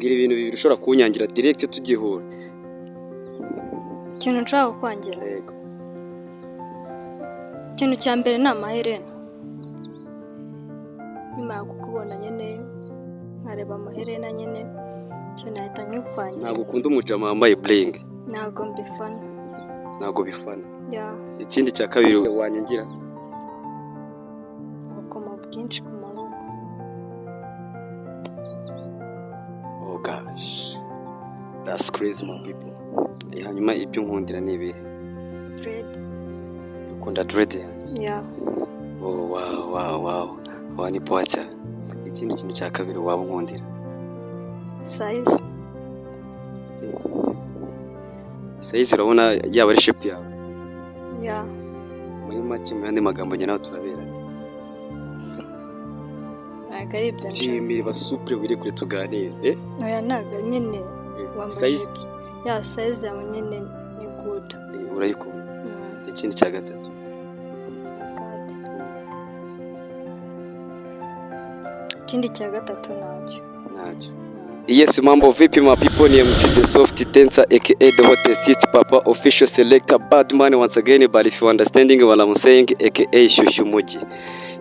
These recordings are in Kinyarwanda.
Mbwira ibintu bibiri ushobora kunyangira direct tugihura. Ikintu nshaka kwangira. Yego. Ikintu cya mbere ni amaherena. Nyuma yo kukubona nyine nkareba amaherena nyine cyo nahita nyikwangira. Ntabwo ukunda umujama wambaye bling. Ntabwo mbifana. Ntabwo bifana. Ya. Ikindi cya kabiri wanyangira. Ubukomo bwinshi ku maboko. Oh gosh. That's crazy my people. Hanyuma ibyo nkundira ni ibihe? Dread. Ukunda dread? Ya. Oh wow. Wani poa cyane. Ikindi kintu cya kabiri waba nkundira? Size. Size urabona yaba ari shape yawe? Ya. Muri make mu yandi magambo njye nawe turabera. Ntabwo ari ibyo. Jimmy basupre wiri kure tuganire. Oya ntabwo nyine. Size? Ya size yawe nyine ni good. Urayikunda. Ikindi cya gatatu? Ikindi cya gatatu ntacyo. Yes, mambo vipi my people, ni MC The Soft Dancer aka the hottest hit papa official selector bad man once again, but if you understanding what I'm saying aka Shushu Muji.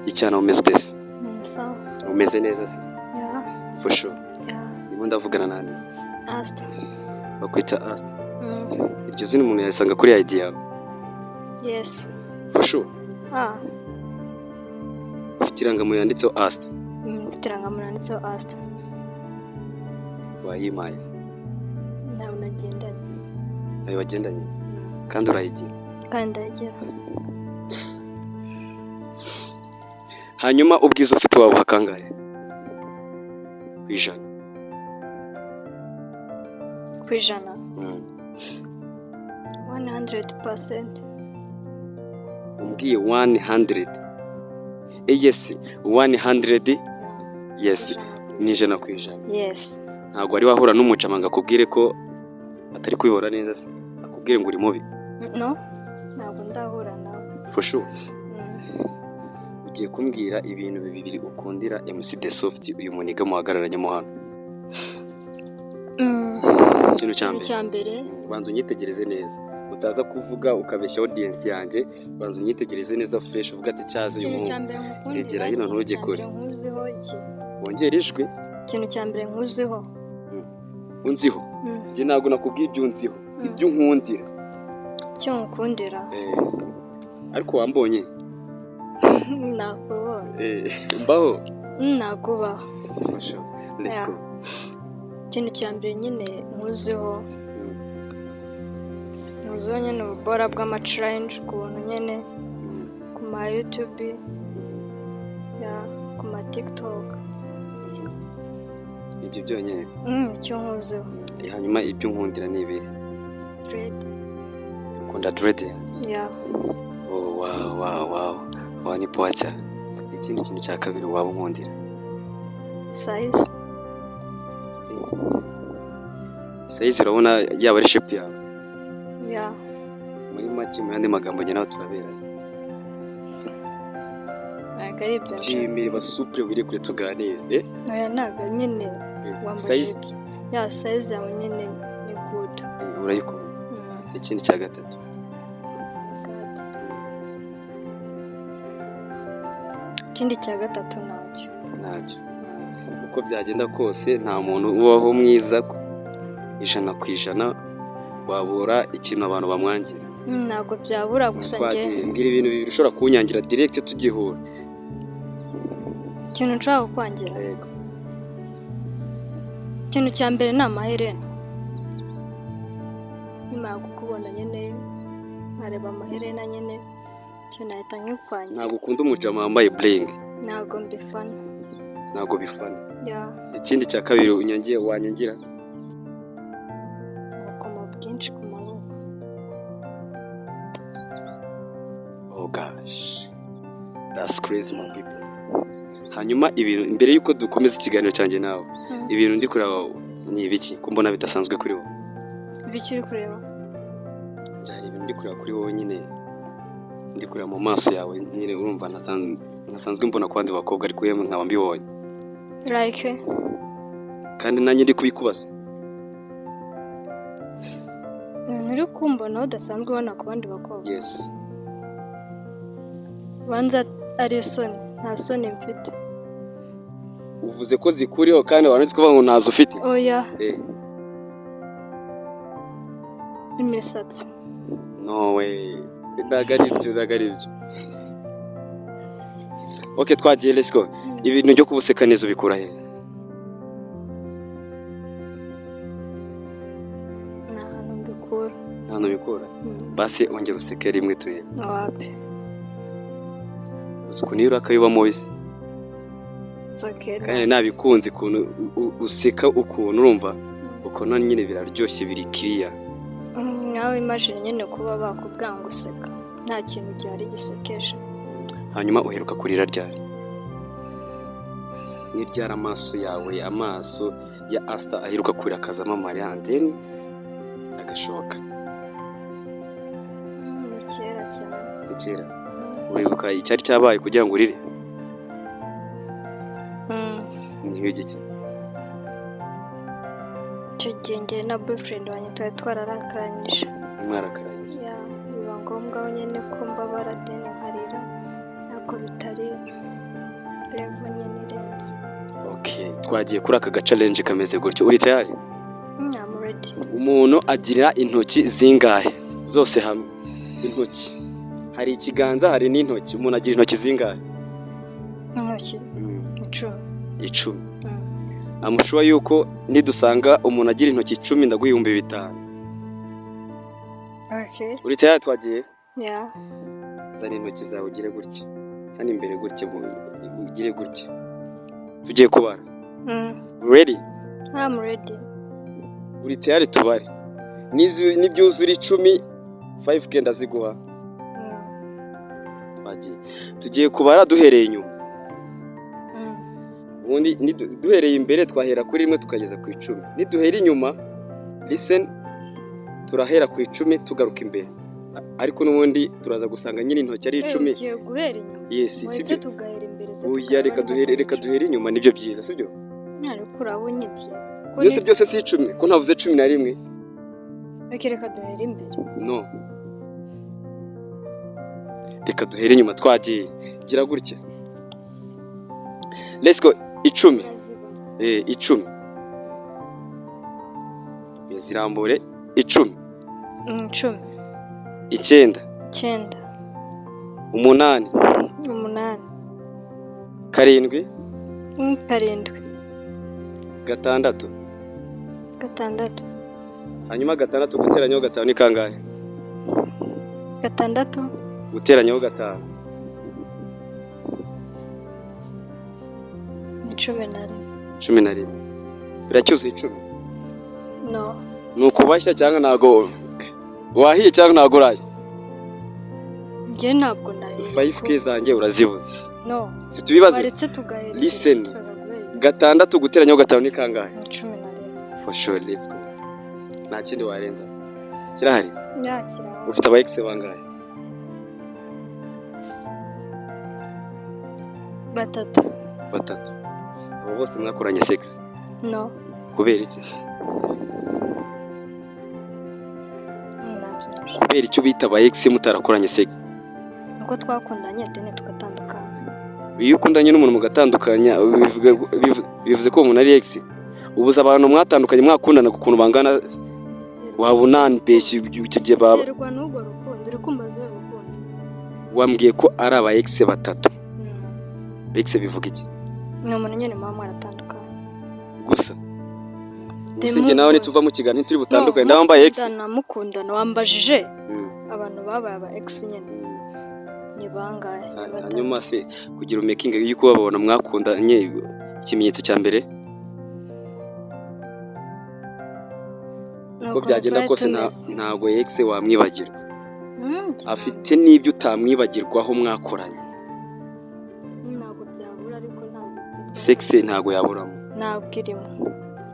Icyana umeze utese? Sawa. Umeze neza se? Ya. For sure. Ya. Niba ndavugana nani? Asta. Bakwita Asta. Iryo zina umuntu yasanga kuri ID yawe? Yes. For sure. Ufite irangamuntu yanditseho Asta? Mfite irangamuntu yanditseho Asta. Wayimaye? Nawe nagendanye. Nawe wagendanye? Kandi urayigira? Kandi ndayigira. Hanyuma ubwiza ufite wawe hakangaye? Kwijana. Kwijana? 100%. Umbwiye 100? Yes, 100? Yes, ni ijana kwijana. Yes. Ntabwo ari wahura n'umucamanga akubwire ko atari kwibora neza se, akubwire ngo uri mubi? No, ntabwo ndahura nawe. For sure. Ugiye kumbwira ibintu bibiri ukundira MC The Soft uyu muniga muhagararanyemo hano? Ikintu cya mbere banza unyitegereze neza, utaza kuvuga ukabeshya audience yanjye, banza unyitegereze neza fresh uvuga ati cyaze uyu muntu egera hino ntujye kure. Wongera ijwi. Ikintu cya mbere nkuziho. Unziho? Njye ntabwo nakubwiye ibyo unziho, ibyo nkundira. Icyo nkundira? Ariko wambonye? Nakubonye. Mbaho? Nakubaho. Let's go. Ikintu cya mbere nyine nkuziho. Nkuziho nyine ububora bw'amatrend ku buntu nyine ku ma YouTube, ku ma TikTok. Ibyo byonyine? Icyo nkuziho. Hanyuma ibyo nkundira ni ibihe? Dread. Ukunda dread? Ya. Oh wow. Wani poa cyane. Ikindi kintu cya kabiri waba nkundira? Size. Size urabona yaba ari shape yawe? Ya. Muri make mu yandi magambo njye nawe turabera. Ntabwo ari ibyo. Jimmy basupre wiri kure tuganire. Oya ntabwo nyine. Size? Ya size yawe nyine ni good. Urayikunda. Ikindi cya gatatu? Ikindi cya gatatu ntacyo. Uko byagenda kose nta muntu ubaho mwiza ijana ku ijana, wabura ikintu abantu bamwangira. Ntabwo byabura gusa njye. Mbwira ibintu bibiri ushobora kunyangira direct tugihura. Ikintu nshaka kwangira? Yego. Ikintu cya mbere ni amaherena. Nyuma yo kukubona nyine nkareba amaherena nyine cyo nahita nyikwangira. Ntabwo ukunda umujama wambaye bling? Ntabwo mbifana. Ntabwo bifana? Ya. Ikindi cya kabiri wanyangira? Ubukomo bwinshi ku maboko. Oh gosh. That's crazy my people. Hanyuma ibintu imbere yuko dukomeza ikiganiro cyanjye nawe, ibintu ndi kureba ni ibiki? Ko mbona bidasanzwe kuri wowe. Ibiki uri kureba? Njye ibintu ndi kureba kuri wowe nyine, ndi kureba mu maso yawe nyine urumva nasanzwe mbona ku bandi bakobwa ariko yemwe nkaba mbibonye. Like? kandi nanjye ndi kubikubaza. nturi kumbonaho udasanzwe ubona ku bandi bakobwa. Yes. banza ari isoni, nta soni mfite. Uvuze ko zikuriho kandi waranditse kuvuga ngo ntazo ufite. Oya. Imisatsi. No way. Ndagaribyo. Okay, twagiye, let's go. Ibintu byo kubuseka neza ubikura he? Nta bikura. Basi ongera useke rimwe turebe. Wapi? Ukuntu urakayibamo wese. Okay. Kandi nabikunze ukuntu useka ukuntu urumva ukuntu nyine biraryoshye biri clear. Nawe imagine nyine kuba bakubwira ngo useka nta kintu cyari gisekeje. Hanyuma uheruka kurira ryari? Ni ryari amaso yawe, amaso ya Asta aheruka kurira akazamo amarira then agashoka? Ni kera cyane. Ni kera. Uribuka icyari cyabaye kugira ngo urire? Ni iki? Icyo gihe njye na boyfriend wanjye twari twararakanyije. Mwarakaranyije? Biba ngombwa nyine ko mbabara then nkarira ariko bitari level nyine irenze. Okay, twagiye kuri aka challenge kameze gutyo. Uri tayari? I'm ready. Umuntu agira intoki zingahe? Zose hamwe. Intoki. Hari ikiganza, hari n'intoki. Umuntu agira intoki zingahe? Intoki. 10. Amushuwa yuko nidusanga umuntu agira intoki 10 ndaguha 5,000. Okay. Uri tayari twagiye? Yeah. Zana intoki zawe ugire gutya. Hano imbere gutya ugire gutya. Tugiye kubara. Ready? I'm ready. Uri tayari tubare? Nibyuzura 10 5k ndaziguha. Twagiye. Tugiye kubara duhereye inyuma. Ubundi duhereye imbere twahera kuri 1 tukageza ku 10. Niduhera inyuma listen turahera ku 10 tugaruka imbere. Ariko nubundi turaza gusanga nyine intoki ari 10. Ugiye guhera inyuma. Yes, sibyo tugahera imbere. Oya reka duhere inyuma nibyo byiza sibyo? Ariko urabonye byo. Byose si 10 ko ntavuze 11. Reka duhere imbere. No. Reka duhere inyuma twagiye. Gira gutya. Let's go. 10. 10. Zirambure 10. 10. 9. 9. 8. 8. 7. 7. 6. 6. Hanyuma 6 guteranyaho 5 ni kangahe? 6. Guteranyaho 5. 11. Biracyuze 10. No. Nuko bashya cyangwa nago wahiye cyangwa nago urashye? Nge ntabwo nahiye. 5k zanjye urazibuze. No. Situbibaze. Baretse tugahera. Listen. 6 guteranyaho 5 ni kangahe? 11. For sure, let's go. Nta kindi warenza. Kirahari? Yakira. Ufite aba ex bangahe? 3. 3. Abo bose mwakoranye sex? No. Kubera iki? Nabyo. Kubera icyo bita aba ex mutarakoranye sex? Nuko twakundanye dene tugatandukana. Iyo ukundanye n'umuntu mugatandukanya bivuze ko umuntu ari ex. Ubuza abantu mwatandukanye mwakundana ukuntu bangana wabunani beshi icyo gihe baba. Terwa n'ubwo rukundo uri kumbaza urukundo. Wambwiye ko ari aba ex 3. Ex bivuga iki? Ni umuntu nyine mama mwaratandukanye. Gusa. Usenge nawe nituva mu kiganiro turi butandukanye ndabambaye ex. Ndamukundana wambajije. Abantu babaye aba ex nyine. Ni bangahe? Hanyuma se kugira making yuko babona mwakundanye ikimenyetso cya mbere? Uko byagenda kose ntago ex wamwibagirwa. Afite n'ibyo utamwibagirwaho mwakoranye. Ntago byabura ariko ntago. Sex ntago yaburamo. Ntago irimo.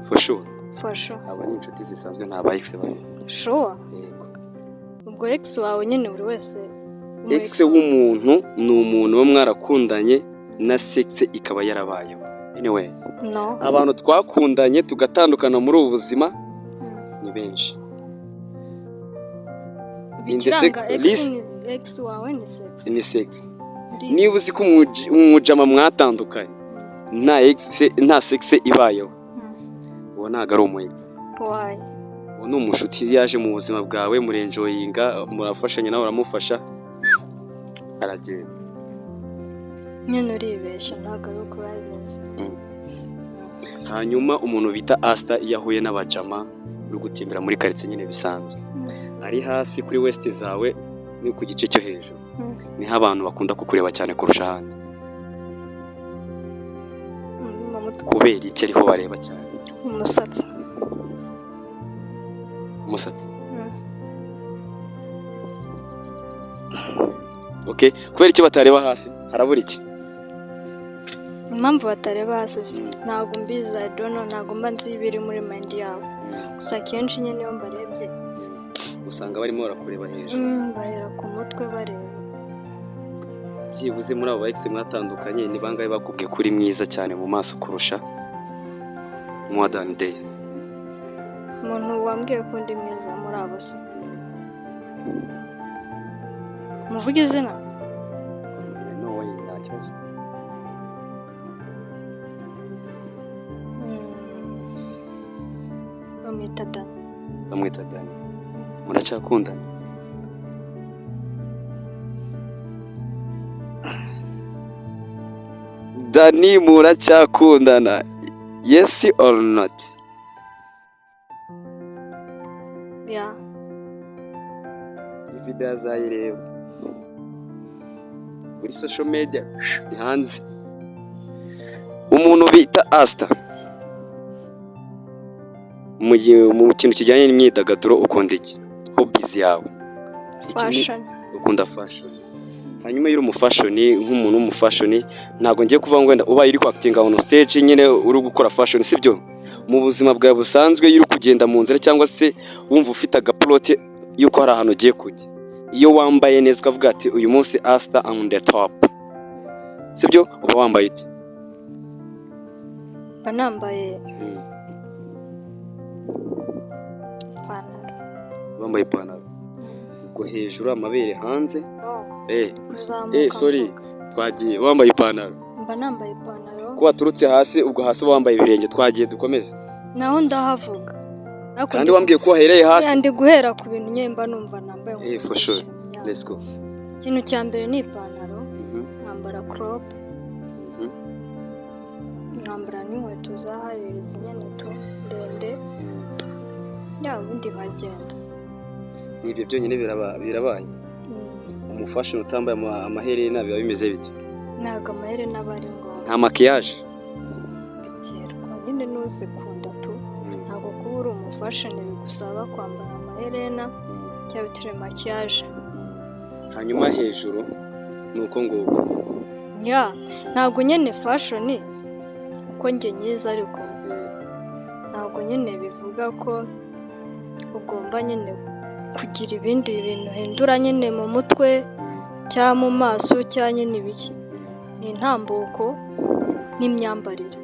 For sure. For sure. Aba ni inshuti zisanzwe nta ba ex bari. Sure. Ubwo ex wawe nyine buri wese. Ex w'umuntu ni umuntu wo mwarakundanye na sex ikaba yarabayeho. anyway no abantu twakundanye tugatandukana muri ubu buzima ni benshi. bikiranga ex wawe ni sex ni sex. Niba uzi ko umujama mwatandukanye nta sex ibayeho, uwo ntago ari umu ex. why? uwo ni umushuti yaje mu buzima bwawe, murenjoyinga, murafashanya nawe uramufasha, aragenda. nyine uribeshya, ntabwo ari uko babizi. Hanyuma umuntu bita Asta iyo ahuye n'abajama uri gutimbira muri quartier nyine bisanzwe, ari hasi kuri west zawe ni ku gice cyo hejuru, niho abantu bakunda kukureba cyane kurusha ahandi. kubera iki ariho bareba cyane? umusatsi. Okay, kubera iki batareba hasi? Harabura iki? Impamvu batareba hasi ntabwo mbizi, I don't know, ntabwo mba nzi ibiri muri mind yabo. Gusa kenshi nyine iyo mbarebye usanga barimo barakureba hejuru. Bahera ku mutwe bareba. Byibuze muri abo ex mwatandukanye ni bangahe bakubwiye kuri mwiza cyane mu maso kurusha modern day? Umuntu wambwiye ko ndi mwiza muri abo se muvuge izina? No way, nta kibazo. Bamwita Dani. Muracyakundana? Dani, muracyakundana? Yes or not? Yeah. Video azayireba kuri social media ni hanze. Umuntu bita Asta mu kintu kijyanye n'imyidagaduro ukunda iki? Hobbies yawe? Fashion. Ukunda fashion. Hanyuma yiri umufashion, nk'umuntu w'umufashion, ntago ngiye kuvuga ngo wenda uba iri kwactinga on stage nyine uri gukora fashion, sibyo? Mu buzima bwawe busanzwe yiri kugenda mu nzira cyangwa se wumva ufite agaplot yuko hari ahantu ugiye kujya, iyo wambaye neza ukavuga ati uyu munsi Asta on the top, sibyo? Uba wambaye iki? Banambaye wambaye ipantaro ubwo hejuru amabere hanze. Sorry, twagiye wambaye ipantaro. Mba nambaye ipantaro. Ko waturutse hasi ubwo hasi wambaye ibirenge, twagiye dukomeze. Naho ndahavuga. Kandi wambwiye ko wahereye hasi. Ndi guhera ku bintu nyemba numva nambaye. For sure. Let's go. Ikintu cya mbere ni ipantaro, nkambara crop, nkambara n'inkweto za high zinyeneto ndende, ubundi nkagenda. Ibyo byonyine birabaye. Umufashion utambaye amaherena biba bimeze bite? Ntago amaherena bari ngo. Nta makiyaje? Biterwa nyine n'uzikunda tu. Ntago kuba uri umufashion bigusaba kwambara amaherena cyangwa turi makiyaje. Hanyuma hejuru nuko nguko. Ntago nyine fashion uko njye nyiza, ariko ntago nyine bivuga ko ugomba nyine kugira ibindi bintu hindura nyine mu mutwe cyangwa mu maso cyangwa nyine ibiki. Ni intambuko n'imyambarire.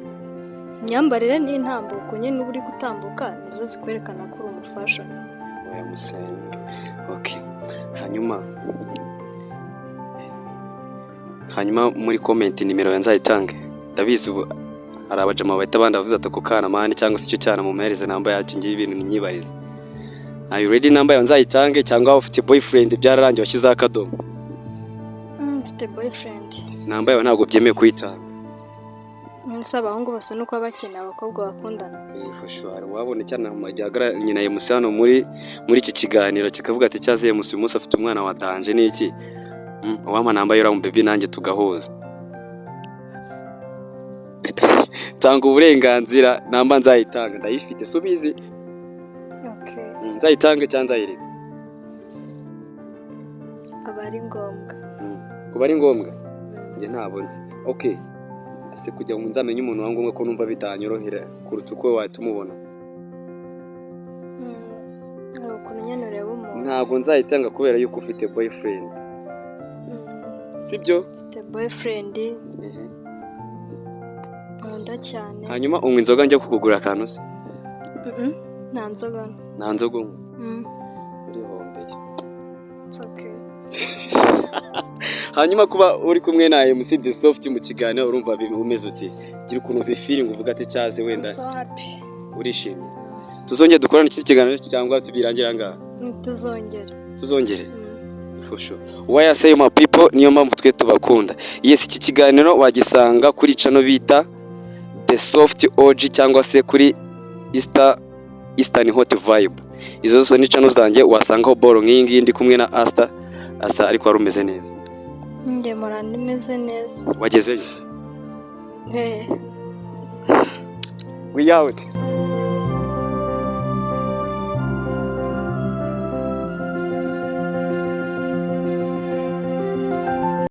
Imyambarire ni intambuko nyine uba uri gutambuka, nizo zikwerekana ko uri umufashion. Oya musenga. Okay. Hanyuma muri comment nimero nzayitange. Ndabizi ubu hari abajama bahita bandavuze ati ko kana mani cyangwa se icyo cyana mu mereze namba yacu ngiye ibintu ninyibarize. Are you ready? Namba nzayitange cyangwa ufite boyfriend byararangiye washyize akadomo? Mfite boyfriend. Namba yawe ntabwo byemeye kuyitanga. Nsaba abahungu bose nuko bakina abakobwa bakundana. For sure. Wabone cyane amajyagara nyina ya Musano muri iki kiganiro kikavuga ati cyaziye Musi umunsi afite umwana wa danje niki. Wama namba yura mu baby nanjye tugahuza. Tanga uburenganzira, namba nzayitanga, ndayifite subizi. Okay. Nzayitanga cyangwa nzayireka? Abari ngombwa. Kuba ari ngombwa? Nge ntabwo nzi. Okay. Ase kujya mu nzamenye umuntu wangombwa ko numva bitanyorohera kurutse uko watumubona. Ukuntu nyene ureba umuntu. Ntabwo nzayitanga kubera yuko ufite boyfriend. Sibyo? Ufite boyfriend. ndayikunda cyane. Hanyuma unywa inzoga njya kukugura akantu se? Nta nzoga. Nta nzoga unywa? Urihombeye. It's okay. Hanyuma kuba uri kumwe na MC The Soft mu kiganiro urumva umeze uti? Gira ukuntu bifeeling uvuga ati cyaze wenda. I'm so happy. Urishimye. Tuzongera dukorana iki kiganiro cyangwa tubirangira ngaha? Tuzongere. For sure. Why I say my people niyo mpamvu twe tubakunda. Yes, iki kiganiro wagisanga kuri channel bita The Soft OG cyangwa se kuri Eastern Hot Vibe. Izo zose ni channel zanjye wasangaho boro nk'ingi ndi kumwe na Asa ariko warumeze neza. Nge mora nimeze neza. Wagezeyo? We out.